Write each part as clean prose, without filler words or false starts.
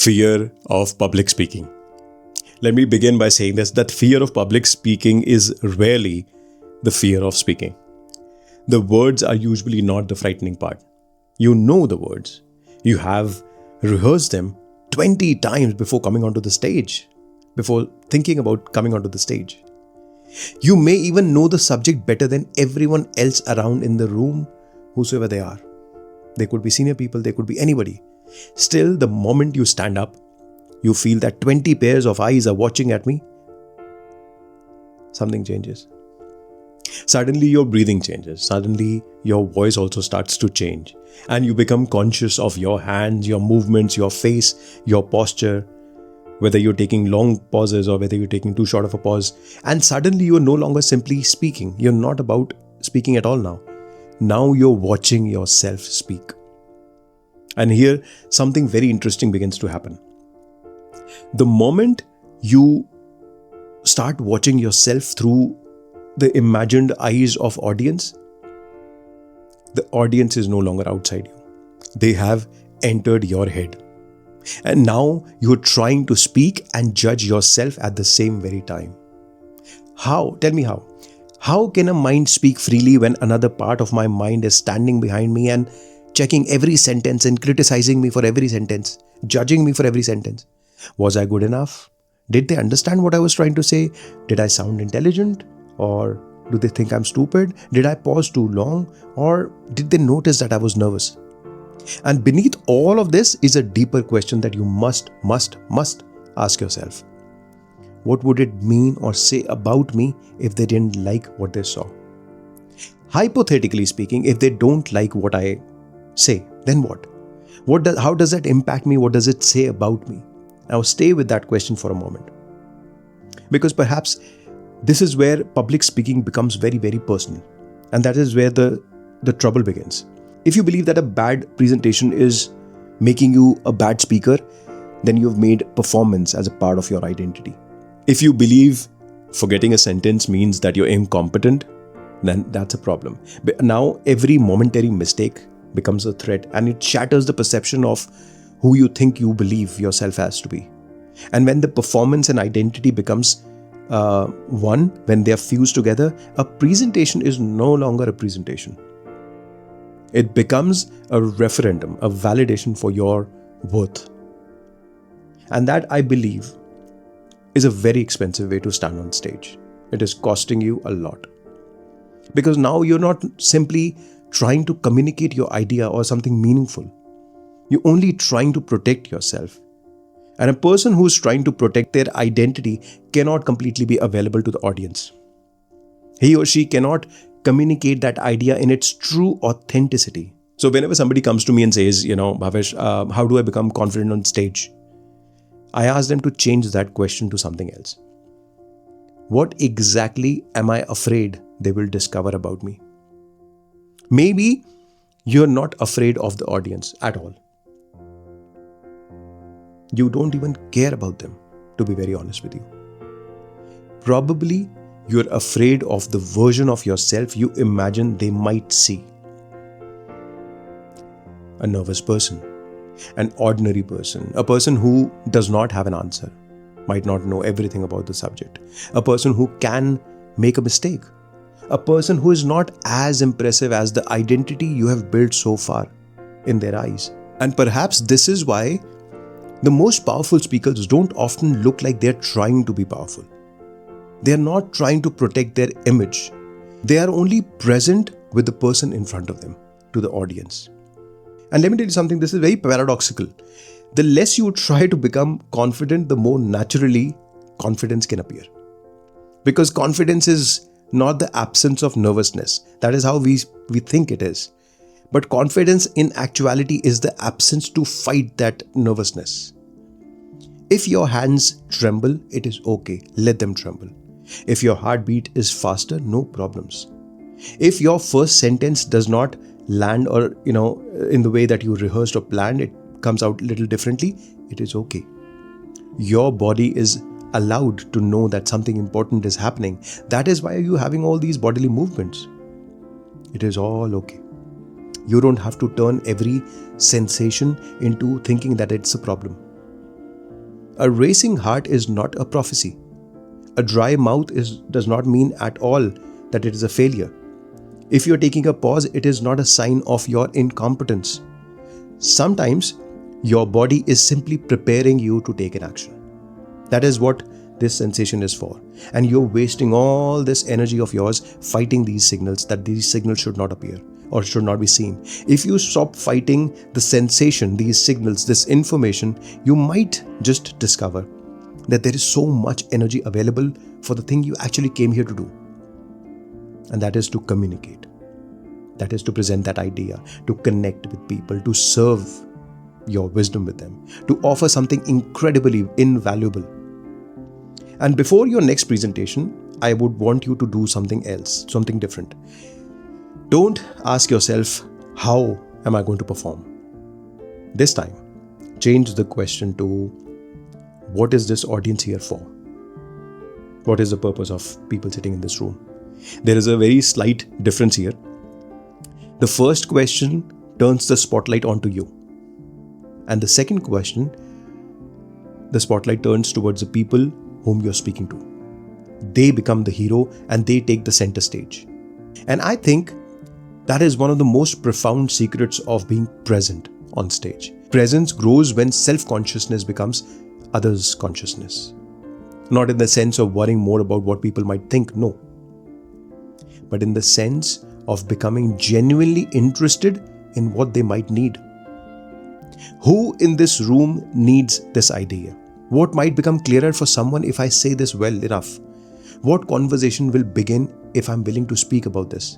Fear of public speaking. Let me begin by saying this, that fear of public speaking is rarely the fear of speaking. The words are usually not the frightening part. You know the words. You have rehearsed them 20 times before coming onto the stage, before thinking about coming onto the stage. You may even know the subject better than everyone else around in the room, whosoever they are. They could be senior people, they could be anybody. Still, the moment you stand up, you feel that 20 pairs of eyes are watching at me. Something changes. Suddenly your breathing changes. Suddenly your voice also starts to change. And you become conscious of your hands, your movements, your face, your posture, whether you're taking long pauses or whether you're taking too short of a pause. And suddenly you're no longer simply speaking. You're not about speaking at all now. Now you're watching yourself speak. And here something very interesting begins to happen. The moment you start watching yourself through the imagined eyes of audience, the audience is no longer outside you. They have entered your head. And now you're trying to speak and judge yourself at the same very time. How? Tell me how. How can a mind speak freely when another part of my mind is standing behind me and checking every sentence and criticizing me for every sentence, judging me for every sentence? Was I good enough? Did they understand what I was trying to say? Did I sound intelligent? Or do they think I'm stupid? Did I pause too long? Or did they notice that I was nervous? And beneath all of this is a deeper question that you must ask yourself. What would it mean or say about me if they didn't like what they saw? Hypothetically speaking, if they don't like what I say, then what? How does that impact me? What does it say about me? Now stay with that question for a moment. Because perhaps this is where public speaking becomes very, very personal. And that is where the trouble begins. If you believe that a bad presentation is making you a bad speaker, then you've made performance as a part of your identity. If you believe forgetting a sentence means that you're incompetent, then that's a problem. But now every momentary mistake becomes a threat and it shatters the perception of who you think you believe yourself as to be. And when the performance and identity becomes one, when they are fused together, a presentation is no longer a presentation. It becomes a referendum, a validation for your worth. And that, I believe, is a very expensive way to stand on stage. It is costing you a lot. Because now you're not simply trying to communicate your idea or something meaningful. You're only trying to protect yourself. And a person who is trying to protect their identity cannot completely be available to the audience. He or she cannot communicate that idea in its true authenticity. So whenever somebody comes to me and says, Bhavesh, how do I become confident on stage? I ask them to change that question to something else. What exactly am I afraid they will discover about me? Maybe you're not afraid of the audience at all. You don't even care about them, to be very honest with you. Probably you're afraid of the version of yourself you imagine they might see. A nervous person, an ordinary person, a person who does not have an answer, might not know everything about the subject, a person who can make a mistake, a person who is not as impressive as the identity you have built so far in their eyes. And perhaps this is why the most powerful speakers don't often look like they're trying to be powerful. They're not trying to protect their image. They are only present with the person in front of them, to the audience. And let me tell you something, this is very paradoxical. The less you try to become confident, the more naturally confidence can appear. Because confidence is not the absence of nervousness. That is how we think it is. But confidence in actuality is the absence to fight that nervousness. If your hands tremble, it is okay. Let them tremble. If your heartbeat is faster, no problems. If your first sentence does not land or, in the way that you rehearsed or planned, it comes out a little differently, it is okay. Your body is allowed to know that something important is happening. That is why you're having all these bodily movements. It is all okay. You don't have to turn every sensation into thinking that it's a problem. A racing heart is not a prophecy. A dry mouth does not mean at all that it is a failure. If you're taking a pause, it is not a sign of your incompetence. Sometimes your body is simply preparing you to take an action. That is what this sensation is for. And you're wasting all this energy of yours fighting these signals, that these signals should not appear or should not be seen. If you stop fighting the sensation, these signals, this information, you might just discover that there is so much energy available for the thing you actually came here to do. And that is to communicate. That is to present that idea, to connect with people, to serve your wisdom with them, to offer something incredibly invaluable. And before your next presentation, I would want you to do something else, something different. Don't ask yourself, how am I going to perform? This time, change the question to, what is this audience here for? What is the purpose of people sitting in this room? There is a very slight difference here. The first question turns the spotlight onto you. And the second question, the spotlight turns towards the people whom you're speaking to. They become the hero and they take the center stage. And I think that is one of the most profound secrets of being present on stage. Presence grows when self-consciousness becomes others' consciousness. Not in the sense of worrying more about what people might think, no. But in the sense of becoming genuinely interested in what they might need. Who in this room needs this idea? What might become clearer for someone if I say this well enough? What conversation will begin if I'm willing to speak about this?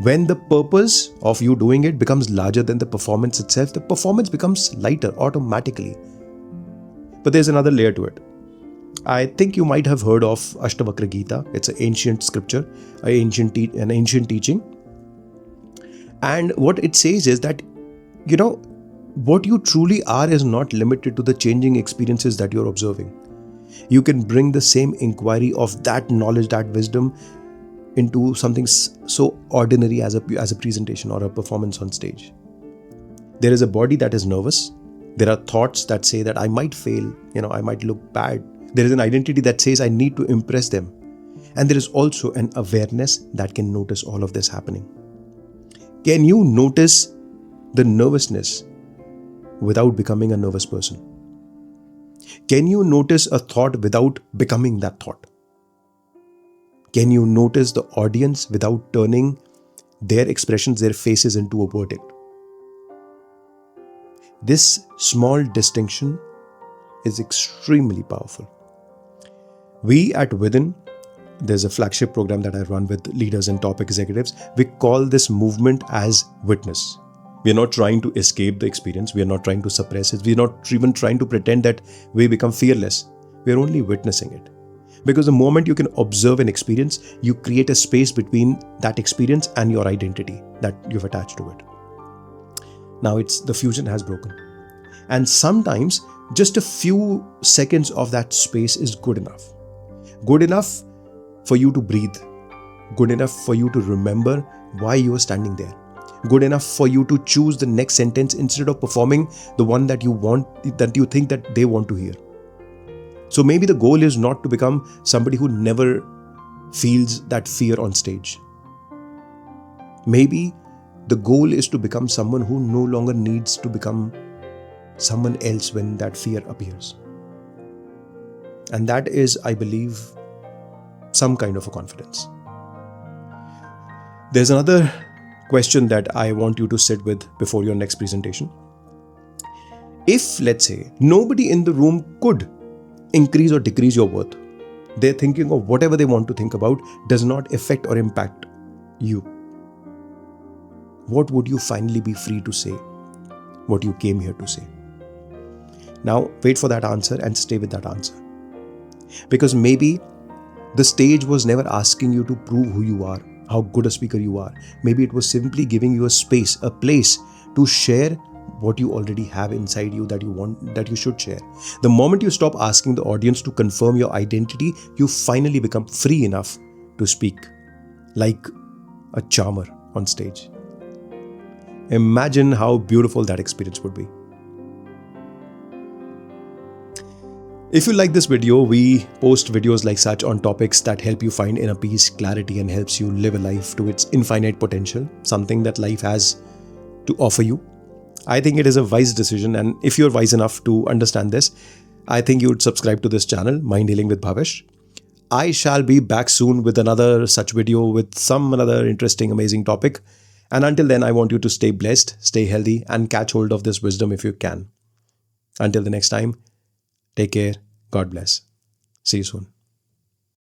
When the purpose of you doing it becomes larger than the performance itself, the performance becomes lighter automatically. But there's another layer to it. I think you might have heard of Ashtavakra Gita. It's an ancient scripture, an ancient teaching. And what it says is that, what you truly are is not limited to the changing experiences that you're observing. You can bring the same inquiry of that knowledge, that wisdom into something so ordinary as a presentation or a performance on stage. There is a body that is nervous. There are thoughts that say that I might fail, I might look bad. There is an identity that says I need to impress them. And there is also an awareness that can notice all of this happening. Can you notice the nervousness without becoming a nervous person? Can you notice a thought without becoming that thought? Can you notice the audience without turning their expressions, their faces into a verdict? This small distinction is extremely powerful. We at Within, there's a flagship program that I run with leaders and top executives. We call this movement as witness. We are not trying to escape the experience. We are not trying to suppress it. We are not even trying to pretend that we become fearless. We are only witnessing it. Because the moment you can observe an experience, you create a space between that experience and your identity that you've attached to it. Now the fusion has broken. And sometimes just a few seconds of that space is good enough. Good enough for you to breathe. Good enough for you to remember why you are standing there. Good enough for you to choose the next sentence instead of performing the one that you think that they want to hear. So maybe the goal is not to become somebody who never feels that fear on stage. Maybe the goal is to become someone who no longer needs to become someone else when that fear appears. And that is, I believe, some kind of a confidence. There's another question that I want you to sit with before your next presentation. If, let's say, nobody in the room could increase or decrease your worth, their thinking of whatever they want to think about does not affect or impact you, what would you finally be free to say? What you came here to say? Now, wait for that answer and stay with that answer. Because maybe the stage was never asking you to prove who you are, how good a speaker you are. Maybe it was simply giving you a space, a place to share what you already have inside you that you should share. The moment you stop asking the audience to confirm your identity, you finally become free enough to speak like a charmer on stage. Imagine how beautiful that experience would be. If you like this video, we post videos like such on topics that help you find inner peace, clarity, and helps you live a life to its infinite potential, something that life has to offer you. I think it is a wise decision, and if you're wise enough to understand this, I think you would subscribe to this channel, Mind Healing with Bhavesh. I shall be back soon with another such video with some another interesting, amazing topic. And until then, I want you to stay blessed, stay healthy, and catch hold of this wisdom if you can. Until the next time, take care. God bless. See you soon.